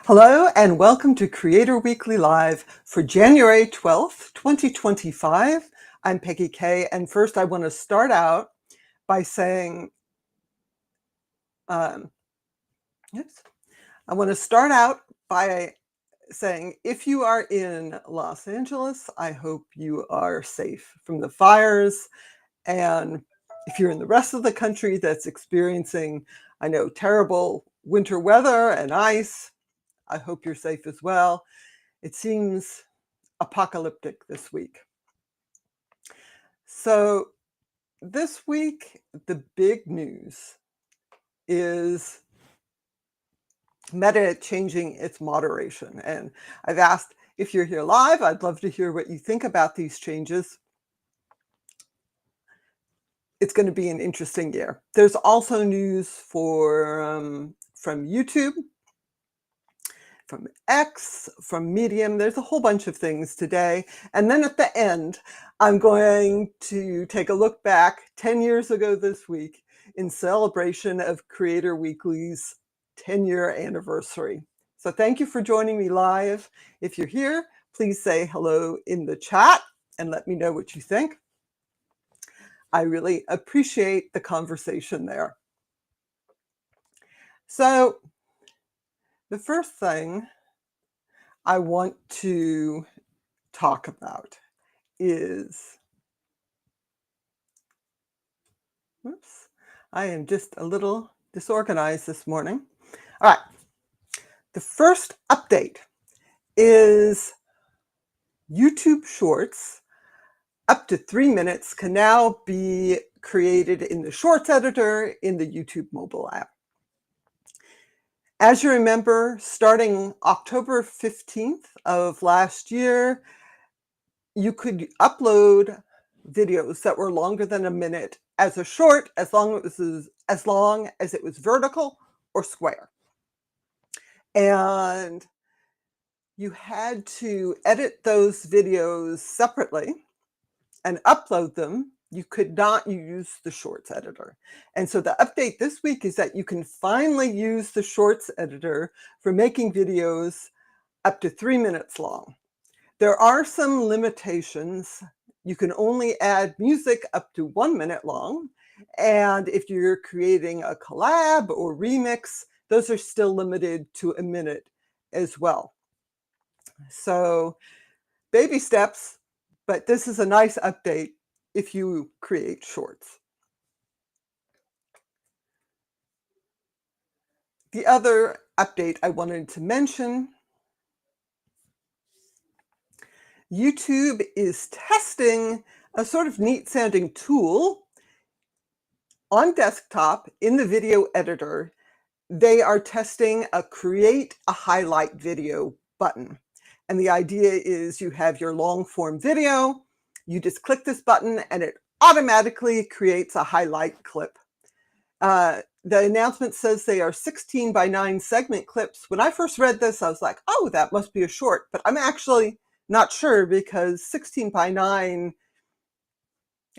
Hello and welcome to Creator Weekly Live for January 12th, 2025. I'm Peggy Kay, and first I want to start out by saying, if you are in Los Angeles, I hope you are safe from the fires. And if you're in the rest of the country that's experiencing, I know, terrible winter weather and ice, I hope you're safe as well. It seems apocalyptic this week. So this week, the big news is Meta changing its moderation. And I've asked if you're here live, I'd love to hear what you think about these changes. It's going to be an interesting year. There's also news from YouTube, from X, from Medium. There's a whole bunch of things today. And then at the end, I'm going to take a look back 10 years ago this week in celebration of Creator Weekly's 10-year anniversary. So thank you for joining me live. If you're here, please say hello in the chat and let me know what you think. I really appreciate the conversation there. So the first thing I want to talk about is, whoops, I am just a little disorganized this morning. All right, the first update is YouTube Shorts up to 3 minutes can now be created in the Shorts editor in the YouTube mobile app. As you remember, starting October 15th of last year, you could upload videos that were longer than a minute as a short, as long as it was vertical or square. And you had to edit those videos separately and upload them. You could not use the Shorts editor. And so the update this week is that you can finally use the Shorts editor for making videos up to 3 minutes long. There are some limitations. You can only add music up to 1 minute long. And if you're creating a collab or remix, those are still limited to a minute as well. So baby steps, but this is a nice update if you create shorts. The other update I wanted to mention, YouTube is testing a sort of neat sounding tool on desktop in the video editor. They are testing a create a highlight video button. And the idea is you have your long form video, you just click this button and it automatically creates a highlight clip. The announcement says they are 16:9 segment clips. When I first read this, I was like, oh, that must be a short, but I'm actually not sure because 16:9,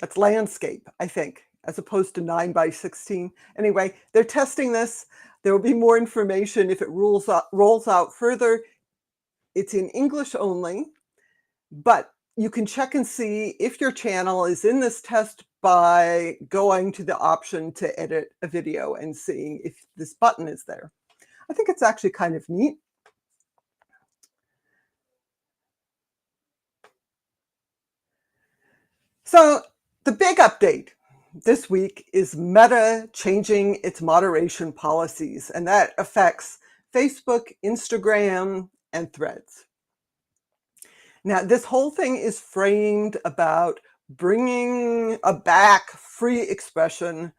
that's landscape, I think, as opposed to 9:16. Anyway, they're testing this. There will be more information if it rolls out further. It's in English only, but you can check and see if your channel is in this test by going to the option to edit a video and seeing if this button is there. I think it's actually kind of neat. So the big update this week is Meta changing its moderation policies, and that affects Facebook, Instagram, and Threads. Now, this whole thing is framed about bringing back free expression.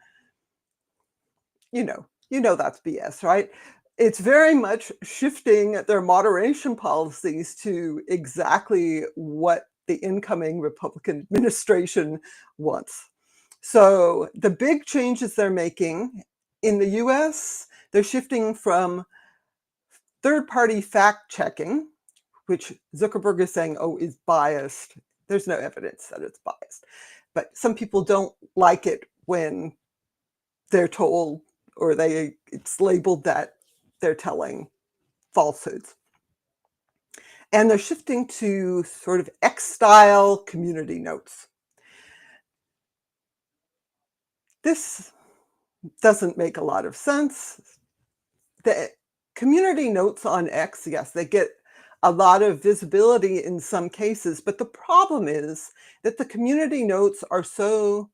You know that's BS, right? It's very much shifting their moderation policies to exactly what the incoming Republican administration wants. So the big changes they're making in the US, they're shifting from third-party fact-checking, which Zuckerberg is saying, oh, is biased. There's no evidence that it's biased. But some people don't like it when they're told or it's labeled that they're telling falsehoods. And they're shifting to sort of X-style community notes. This doesn't make a lot of sense. The community notes on X, yes, they get a lot of visibility in some cases, but the problem is that the community notes are so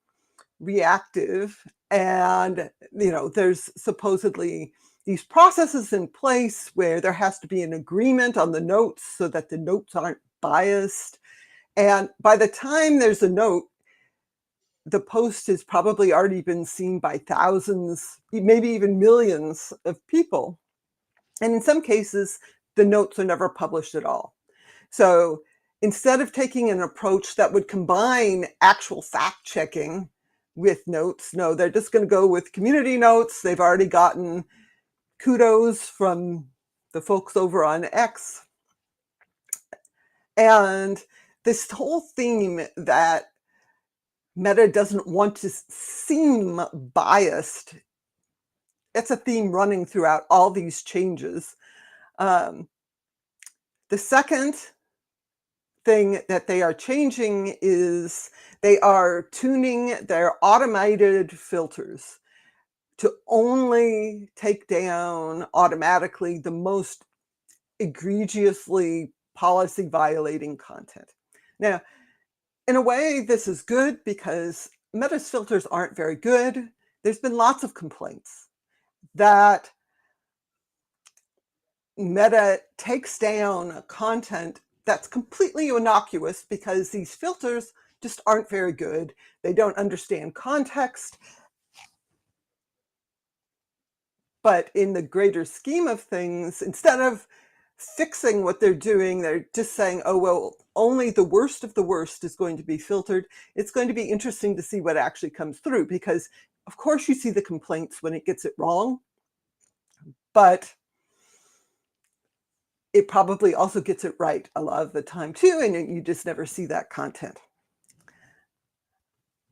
reactive, and there's supposedly these processes in place where there has to be an agreement on the notes so that the notes aren't biased. And by the time there's a note, the post has probably already been seen by thousands, maybe even millions of people. And in some cases, the notes are never published at all. So instead of taking an approach that would combine actual fact checking with notes, no, they're just going to go with community notes. They've already gotten kudos from the folks over on X. And this whole theme that Meta doesn't want to seem biased, it's a theme running throughout all these changes. The second thing that they are changing is they are tuning their automated filters to only take down automatically the most egregiously policy violating content. Now, in a way, this is good because Meta's filters aren't very good. There's been lots of complaints that Meta takes down content that's completely innocuous because these filters just aren't very good. They don't understand context. But in the greater scheme of things, instead of fixing what they're doing, they're just saying, oh, well, only the worst of the worst is going to be filtered. It's going to be interesting to see what actually comes through because, of course, you see the complaints when it gets it wrong, but it probably also gets it right a lot of the time too, and you just never see that content.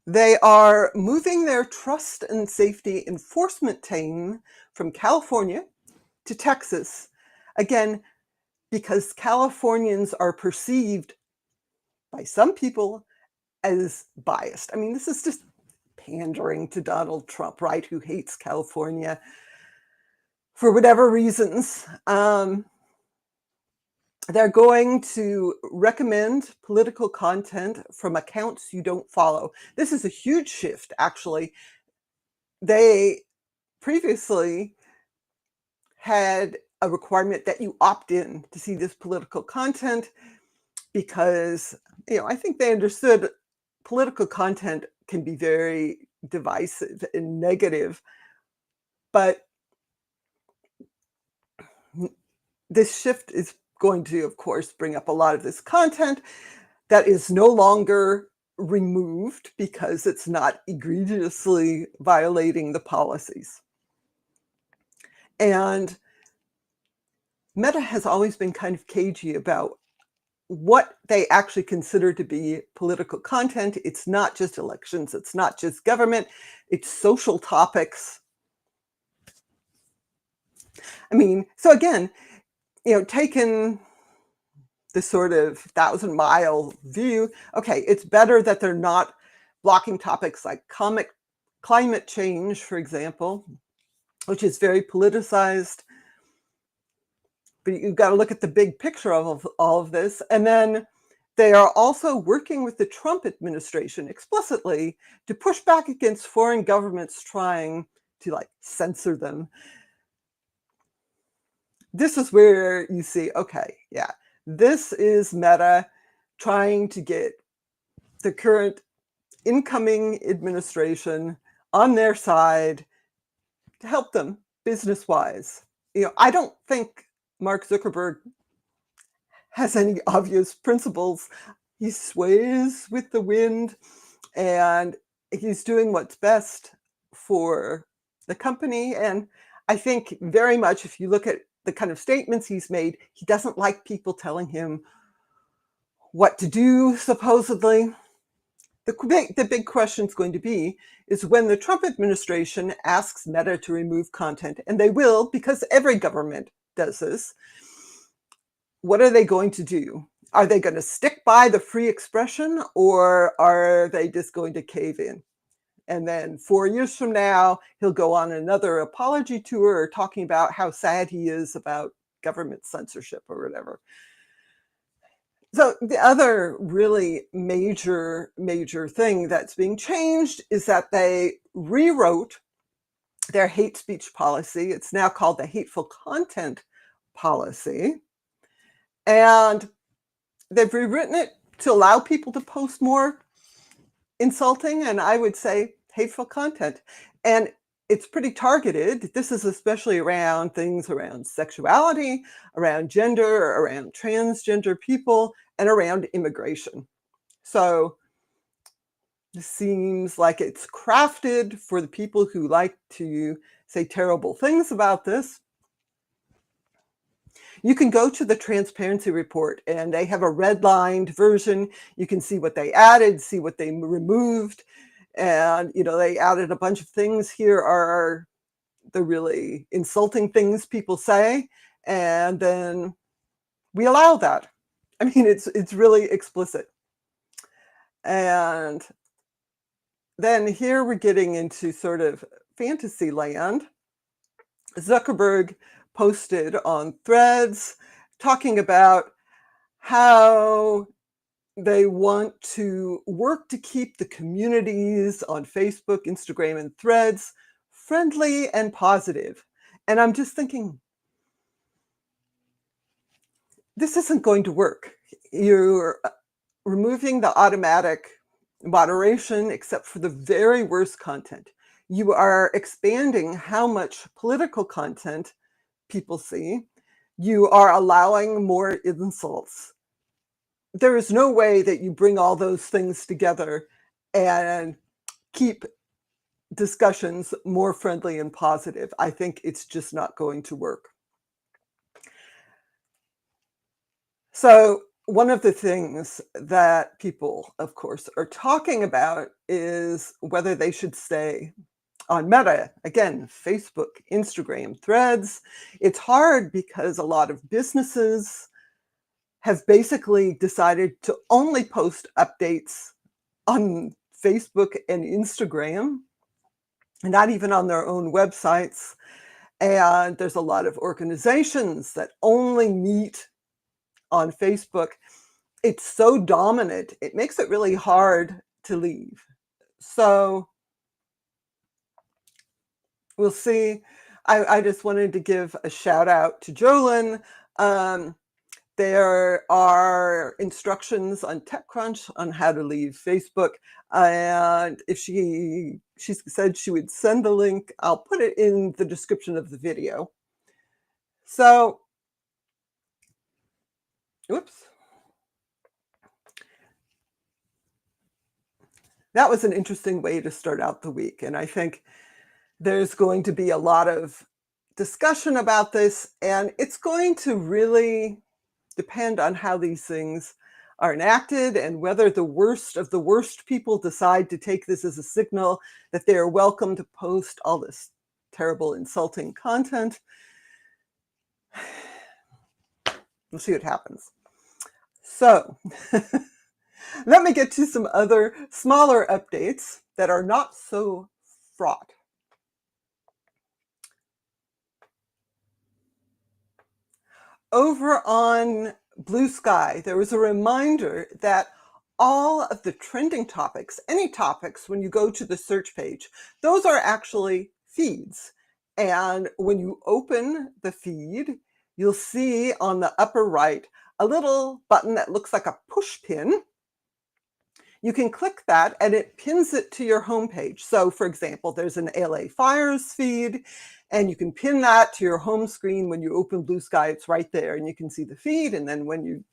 They are moving their trust and safety enforcement team from California to Texas, again, because Californians are perceived by some people as biased. I mean, this is just pandering to Donald Trump, right, who hates California for whatever reasons. They're going to recommend political content from accounts you don't follow. This is a huge shift, actually. They previously had a requirement that you opt in to see this political content because, I think they understood political content can be very divisive and negative, but this shift is going to, of course, bring up a lot of this content that is no longer removed because it's not egregiously violating the policies. And Meta has always been kind of cagey about what they actually consider to be political content. It's not just elections, it's not just government, it's social topics. I mean, so again, taking the sort of 1,000-mile view, okay, it's better that they're not blocking topics like climate change, for example, which is very politicized. But you've got to look at the big picture of all of this. And then they are also working with the Trump administration explicitly to push back against foreign governments trying to censor them. This is where you see, okay, yeah, this is Meta trying to get the current incoming administration on their side to help them business-wise. I don't think Mark Zuckerberg has any obvious principles. He sways with the wind, and he's doing what's best for the company. And I think very much, if you look at the kind of statements he's made, he doesn't like people telling him what to do, supposedly. The big question is going to be is when the Trump administration asks Meta to remove content, and they will because every government does this, what are they going to do? Are they going to stick by the free expression, or are they just going to cave in? And then 4 years from now, he'll go on another apology tour talking about how sad he is about government censorship or whatever. So the other really major thing that's being changed is that they rewrote their hate speech policy. It's now called the Hateful Content policy. And they've rewritten it to allow people to post more insulting, and I would say hateful content. And it's pretty targeted. This is especially around things around sexuality, around gender, around transgender people, and around immigration. So this seems like it's crafted for the people who like to say terrible things about this. You can go to the transparency report, and they have a redlined version. You can see what they added, see what they removed. And, they added a bunch of things. Here are the really insulting things people say. And then we allow that. I mean, it's really explicit. And then here we're getting into sort of fantasy land. Zuckerberg posted on Threads talking about how they want to work to keep the communities on Facebook, Instagram, and Threads friendly and positive. And I'm just thinking, this isn't going to work. You're removing the automatic moderation except for the very worst content. You are expanding how much political content people see. You are allowing more insults. There is no way that you bring all those things together and keep discussions more friendly and positive. I think it's just not going to work. So one of the things that people, of course, are talking about is whether they should stay on Meta. Again, Facebook, Instagram, Threads. It's hard because a lot of businesses have basically decided to only post updates on Facebook and Instagram, and not even on their own websites. And there's a lot of organizations that only meet on Facebook. It's so dominant, it makes it really hard to leave. So we'll see. I just wanted to give a shout out to Jolyn. There are instructions on TechCrunch on how to leave Facebook. And if she said she would send the link, I'll put it in the description of the video. So, oops. That was an interesting way to start out the week. And I think there's going to be a lot of discussion about this, and it's going to really depend on how these things are enacted and whether the worst of the worst people decide to take this as a signal that they are welcome to post all this terrible, insulting content. We'll see what happens. So let me get to some other smaller updates that are not so fraught. Over on Bluesky, there was a reminder that all of the trending topics, any topics, when you go to the search page, those are actually feeds. And when you open the feed, you'll see on the upper right a little button that looks like a push pin. You can click that and it pins it to your homepage. So for example, there's an LA Fires feed, and you can pin that to your home screen. When you open Bluesky, it's right there and you can see the feed. And then when you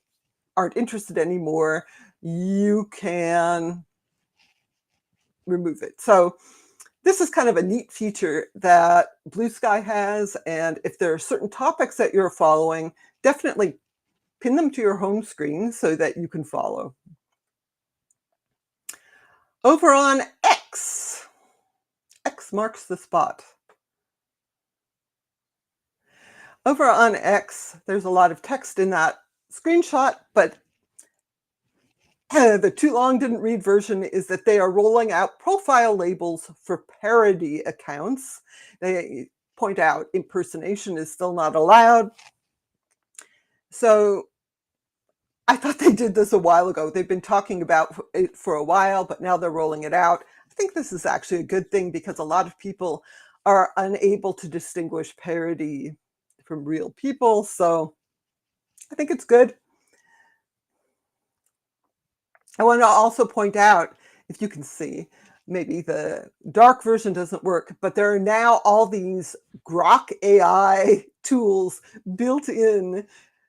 aren't interested anymore, you can remove it. So this is kind of a neat feature that Bluesky has. And if there are certain topics that you're following, definitely pin them to your home screen so that you can follow. Over on X marks the spot. Over on X, there's a lot of text in that screenshot, but the too long didn't read version is that they are rolling out profile labels for parody accounts. They point out impersonation is still not allowed. So I thought they did this a while ago. They've been talking about it for a while, but now they're rolling it out. I think this is actually a good thing because a lot of people are unable to distinguish parody from real people. So I think it's good. I want to also point out, if you can see, maybe the dark version doesn't work, but there are now all these Grok AI tools built in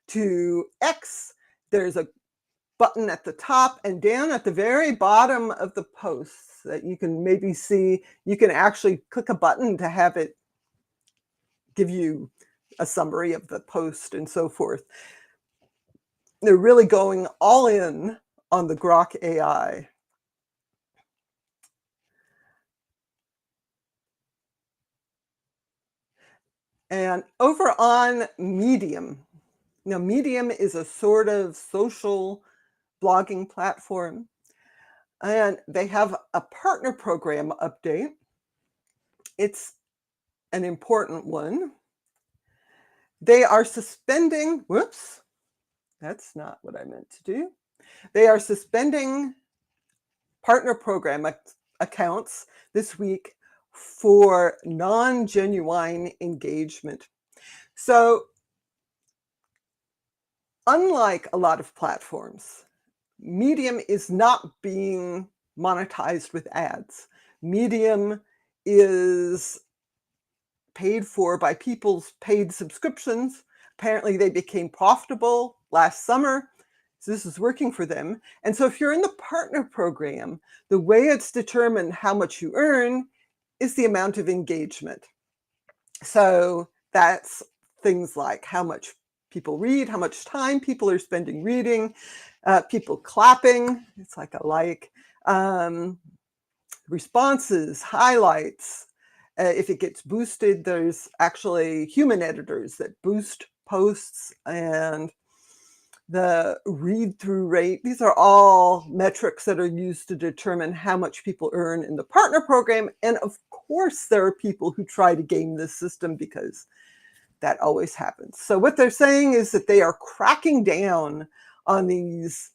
to X. There's a button at the top, and down at the very bottom of the posts that you can maybe see, you can actually click a button to have it give you a summary of the post and so forth. They're really going all in on the Grok AI. And over on Medium, now Medium is a sort of social blogging platform, and they have a partner program update. It's an important one. They are suspending, whoops, that's not what I meant to do. They are suspending partner program accounts this week for non-genuine engagement. So unlike a lot of platforms, Medium is not being monetized with ads. Medium is paid for by people's paid subscriptions. Apparently, they became profitable last summer. So this is working for them. And so if you're in the partner program, the way it's determined how much you earn is the amount of engagement. So that's things like how much people read, how much time people are spending reading, people clapping, it's like a like, responses, highlights. If it gets boosted, there's actually human editors that boost posts, and the read-through rate. These are all metrics that are used to determine how much people earn in the partner program. And of course, there are people who try to game this system because that always happens. So what they're saying is that they are cracking down on these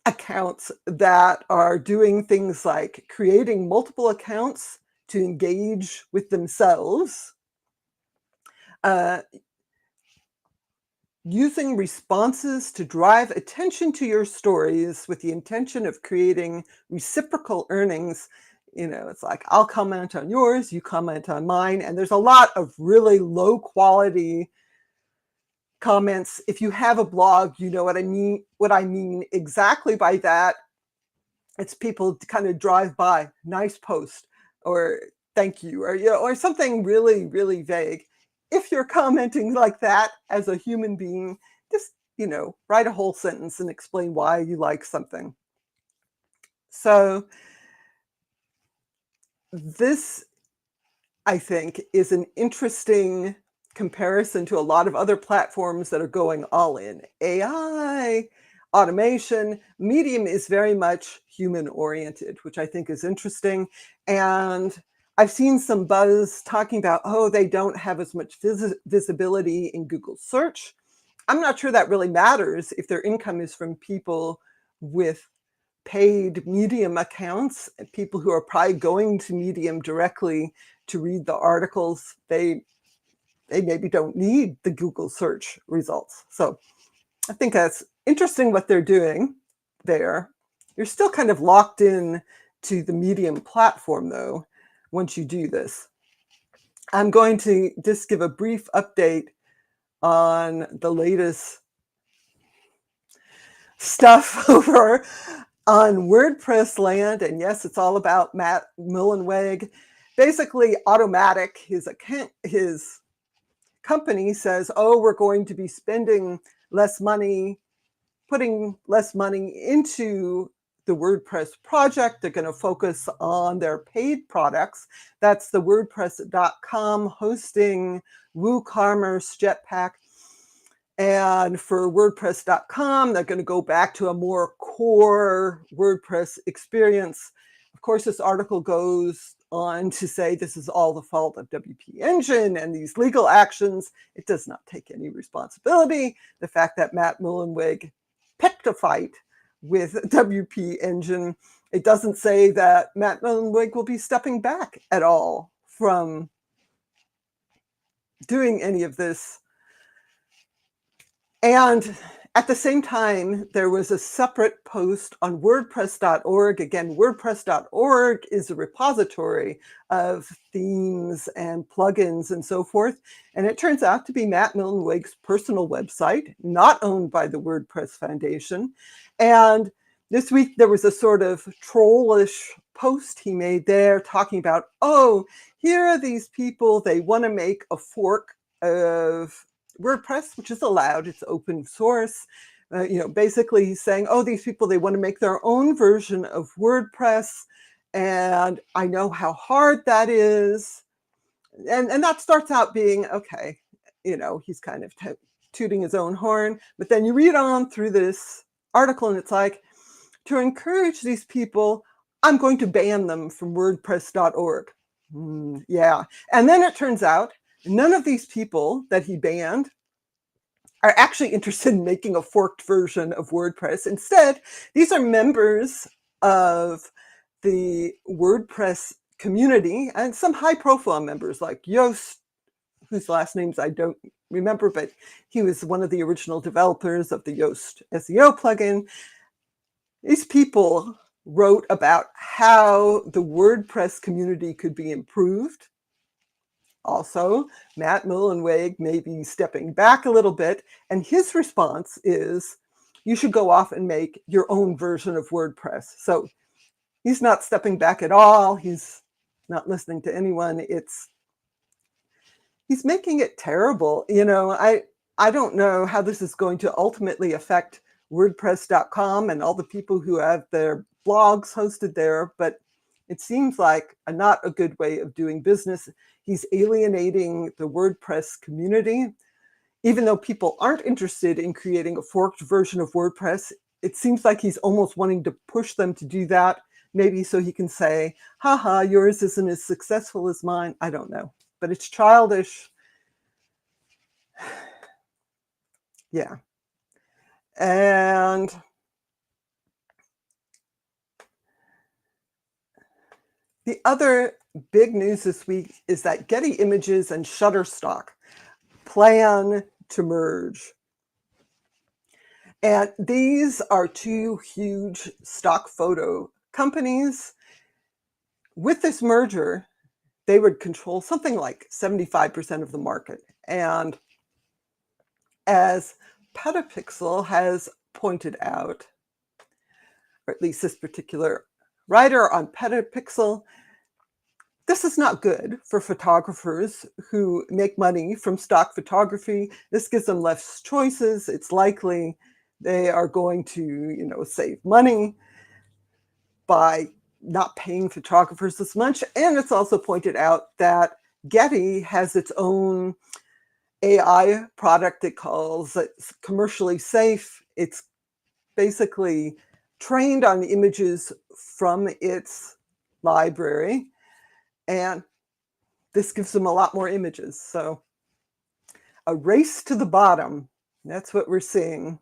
accounts that are doing things like creating multiple accounts to engage with themselves, using responses to drive attention to your stories with the intention of creating reciprocal earnings. You know, it's like, I'll comment on yours, you comment on mine, and there's a lot of really low quality comments. If you have a blog, you know what I mean. What I mean exactly by that, it's people to kind of drive by, nice post, or thank you, or or something really, really vague. If you're commenting like that as a human being, just write a whole sentence and explain why you like something. So this, I think, is an interesting comparison to a lot of other platforms that are going all in. AI, automation, Medium is very much human oriented, which I think is interesting. And I've seen some buzz talking about, oh, they don't have as much visibility in Google search. I'm not sure that really matters if their income is from people with paid Medium accounts, people who are probably going to Medium directly to read the articles. They maybe don't need the Google search results. So I think that's interesting what they're doing there. You're still kind of locked in to the Medium platform, though, once you do this. I'm going to just give a brief update on the latest stuff over on WordPress land. And yes, it's all about Matt Mullenweg. Basically, Automattic, his company says, oh, we're going to be spending less money, putting less money into the WordPress project. They're going to focus on their paid products. That's the WordPress.com hosting, WooCommerce, Jetpack. And for WordPress.com, they're going to go back to a more core WordPress experience. Of course, this article goes on to say this is all the fault of WP Engine and these legal actions. It does not take any responsibility. The fact that Matt Mullenweg picked a fight with WP Engine, it doesn't say that Matt Mullenweg will be stepping back at all from doing any of this. And at the same time, there was a separate post on WordPress.org. Again, WordPress.org is a repository of themes and plugins and so forth. And it turns out to be Matt Mullenweg's personal website, not owned by the WordPress Foundation. And this week, there was a sort of trollish post he made there talking about, oh, here are these people, they want to make a fork of WordPress, which is allowed, it's open source. Basically he's saying, oh, these people, they want to make their own version of WordPress. And I know how hard that is. And that starts out being, okay, he's kind of tooting his own horn. But then you read on through this article and it's like, to encourage these people, I'm going to ban them from WordPress.org. Yeah. And then it turns out none of these people that he banned are actually interested in making a forked version of WordPress. Instead, these are members of the WordPress community and some high-profile members like Yoast, whose last names I don't remember, but he was one of the original developers of the Yoast SEO plugin. These people wrote about how the WordPress community could be improved. Also, Matt Mullenweg may be stepping back a little bit, and his response is, you should go off and make your own version of WordPress. So he's not stepping back at all. He's not listening to anyone. He's making it terrible. I don't know how this is going to ultimately affect WordPress.com and all the people who have their blogs hosted there, but it seems like not a good way of doing business. He's alienating the WordPress community. Even though people aren't interested in creating a forked version of WordPress, it seems like he's almost wanting to push them to do that, maybe so he can say, haha, yours isn't as successful as mine. I don't know, but it's childish. Yeah. And the other big news this week is that Getty Images and Shutterstock plan to merge. And these are two huge stock photo companies. With this merger, they would control something like 75% of the market. And as Petapixel has pointed out, or at least this particular writer on Petapixel, this is not good for photographers who make money from stock photography. This gives them less choices. It's likely they are going to, save money by not paying photographers as much. And it's also pointed out that Getty has its own AI product it calls it commercially safe. It's basically trained on images from its library. And this gives them a lot more images. So a race to the bottom. That's what we're seeing.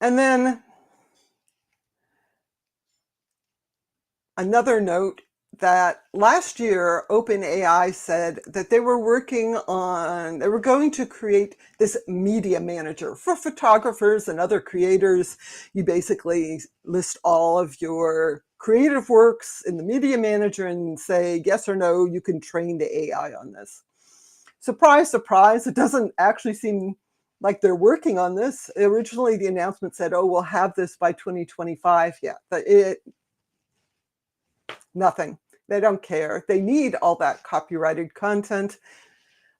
And then another note that last year, OpenAI said that they were going to create this media manager for photographers and other creators. You basically list all of your creative works in the media manager and say, yes or no, you can train the AI on this. Surprise, surprise, it doesn't actually seem like they're working on this. Originally, the announcement said, oh, we'll have this by 2025. Yeah, nothing. They don't care. They need all that copyrighted content,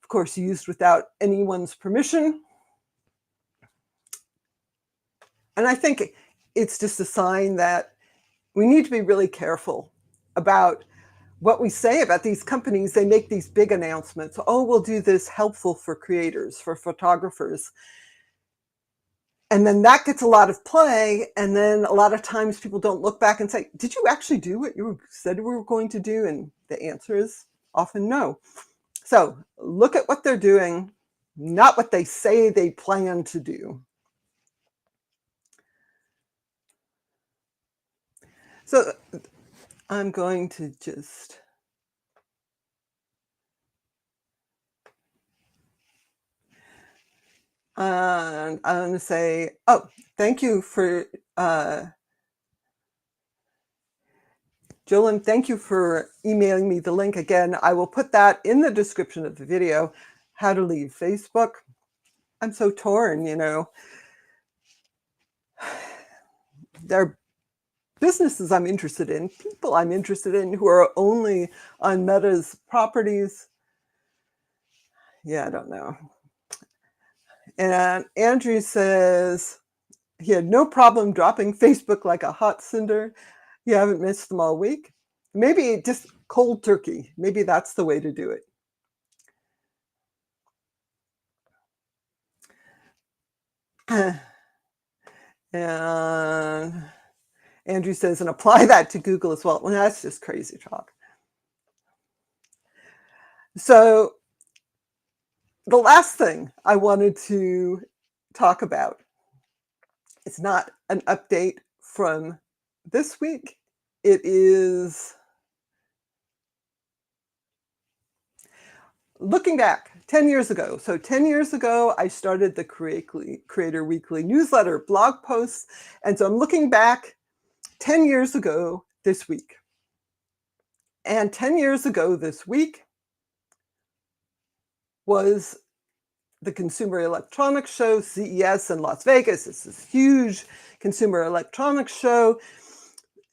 of course, used without anyone's permission. And I think it's just a sign that we need to be really careful about what we say about these companies, they make these big announcements. Oh, we'll do this helpful for creators, for photographers. And then that gets a lot of play. And then a lot of times people don't look back and say, did you actually do what you said we were going to do? And the answer is often no. So look at what they're doing, not what they say they plan to do. So I'm going to just... And I'm going to say, oh, thank you for, Jolyn, thank you for emailing me the link again. I will put that in the description of the video, how to leave Facebook. I'm so torn, you know. There are businesses I'm interested in, people I'm interested in who are only on Meta's properties. Yeah, I don't know. And Andrew says he had no problem dropping Facebook like a hot cinder. You haven't missed them all week. Maybe just cold turkey. Maybe that's the way to do it. And Andrew says, and apply that to Google as well. Well, that's just crazy talk. So the last thing I wanted to talk about, it's not an update from this week. It is looking back 10 years ago. So 10 years ago, I started the Creator Weekly newsletter, blog posts. And so I'm looking back 10 years ago this week. And 10 years ago this week was the Consumer Electronics Show, CES in Las Vegas. It's this huge consumer electronics show.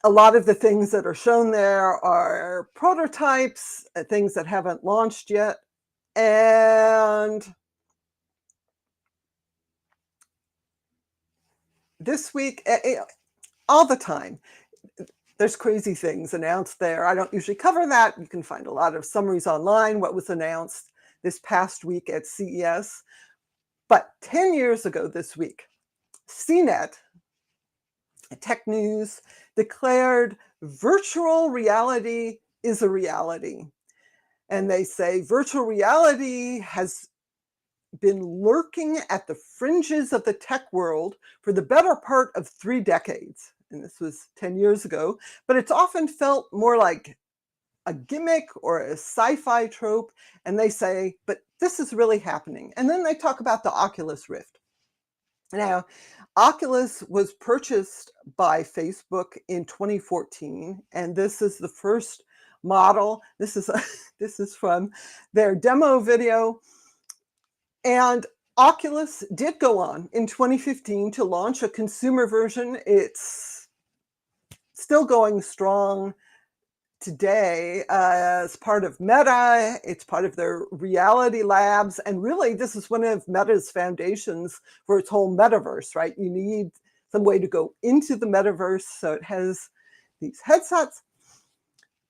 A lot of the things that are shown there are prototypes, things that haven't launched yet. And this week, all the time, there's crazy things announced there. I don't usually cover that. You can find a lot of summaries online, what was announced this past week at CES. But 10 years ago this week, CNET, Tech News, declared virtual reality is a reality. And they say virtual reality has been lurking at the fringes of the tech world for the better part of 3 decades. And this was 10 years ago, but it's often felt more like a gimmick or a sci-fi trope. And they say, but this is really happening. And then they talk about the Oculus Rift. Now, Oculus was purchased by Facebook in 2014, and this is the first model. This is from their demo video. And Oculus did go on in 2015 to launch a consumer version. It's still going strong today as part of Meta. It's part of their reality labs. And really, this is one of Meta's foundations for its whole metaverse, right? You need some way to go into the metaverse. So it has these headsets.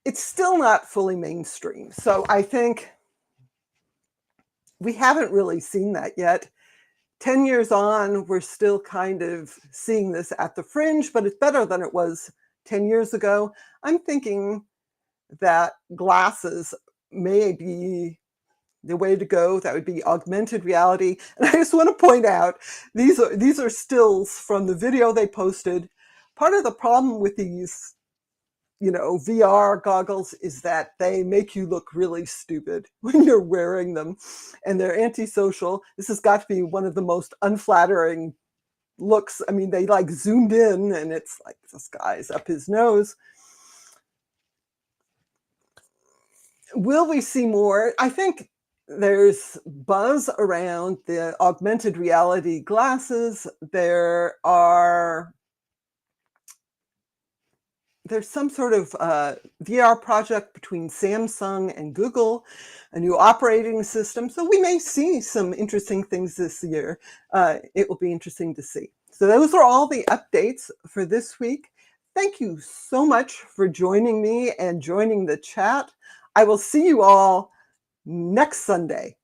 It's still not fully mainstream. So I think we haven't really seen that yet. 10 years on, we're still kind of seeing this at the fringe, but it's better than it was 10 years ago. I'm thinking that glasses may be the way to go. That would be augmented reality. And I just want to point out, these are stills from the video they posted. Part of the problem with these, VR goggles is that they make you look really stupid when you're wearing them, and they're antisocial. This has got to be one of the most unflattering looks. I mean, they like zoomed in and it's like this guy's up his nose. Will we see more? I think there's buzz around the augmented reality glasses. There's some sort of VR project between Samsung and Google, a new operating system. So we may see some interesting things this year. It will be interesting to see. So those are all the updates for this week. Thank you so much for joining me and joining the chat. I will see you all next Sunday.